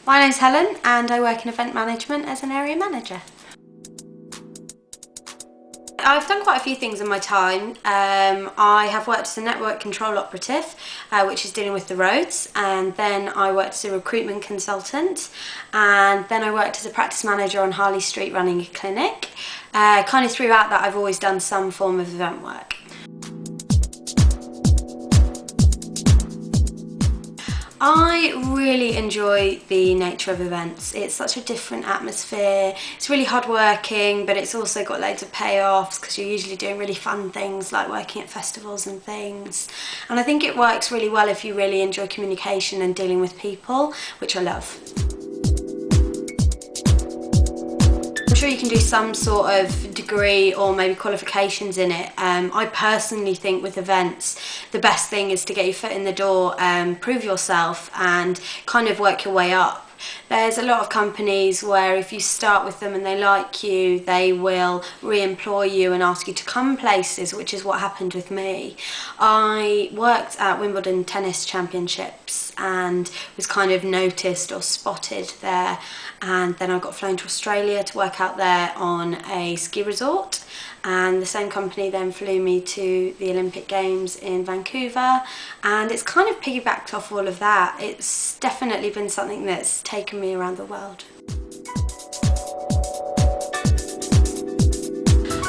My name's Helen and I work in event management as an area manager. I've done quite a few things in my time. I have worked as a network control operative, which is dealing with the roads, and then I worked as a recruitment consultant, and then I worked as a practice manager on Harley Street running a clinic. Kind of throughout that I've always done some form of event work. I really enjoy the nature of events. It's such a different atmosphere. It's really hard working, but it's also got loads of payoffs because you're usually doing really fun things like working at festivals and things. And I think it works really well if you really enjoy communication and dealing with people, which I love. I'm sure you can do some sort of degree or maybe qualifications in it. I personally think with events the best thing is to get your foot in the door, prove yourself and kind of work your way up. There's a lot of companies where if you start with them and they like you, they will re-employ you and ask you to come places, which is what happened with me. I worked at Wimbledon Tennis Championships and was kind of noticed or spotted there, and then I got flown to Australia to work out there on a ski resort, and the same company then flew me to the Olympic Games in Vancouver, and it's kind of piggybacked off all of that. It's definitely been something that's taken me around the world.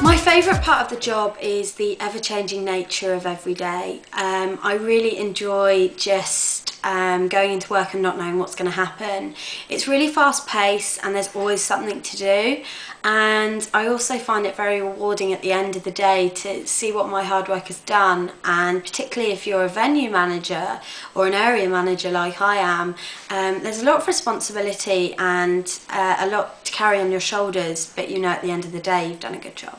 My favourite part of the job is the ever-changing nature of every day. I really enjoy just going into work and not knowing what's going to happen. It's really fast-paced and there's always something to do, and I also find it very rewarding at the end of the day to see what my hard work has done, and particularly if you're a venue manager or an area manager like I am, there's a lot of responsibility and a lot to carry on your shoulders, but you know at the end of the day you've done a good job.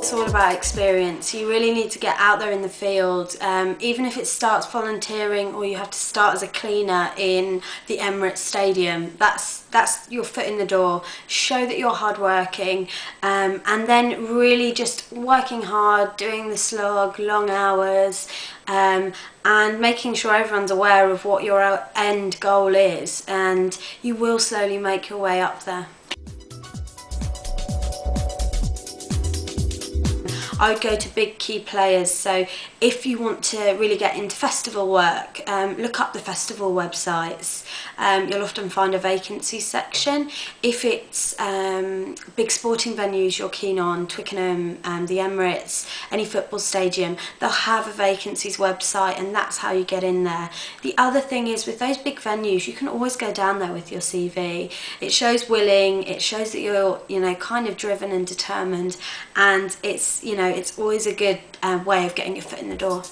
It's all about experience. You really need to get out there in the field, even if it starts volunteering or you have to start as a cleaner in the Emirates Stadium. That's your foot in the door. Show that you're hardworking, and then really just working hard, doing the slog, long hours, and making sure everyone's aware of what your end goal is, and you will slowly make your way up there. I would go to big key players, so if you want to really get into festival work, look up the festival websites. You'll often find a vacancy section. If it's big sporting venues you're keen on, Twickenham, the Emirates, any football stadium, they'll have a vacancies website, and that's how you get in there. The other thing is with those big venues, you can always go down there with your CV. It shows willing, it shows that you're kind of driven and determined, and it's always a good way of getting your foot in the door.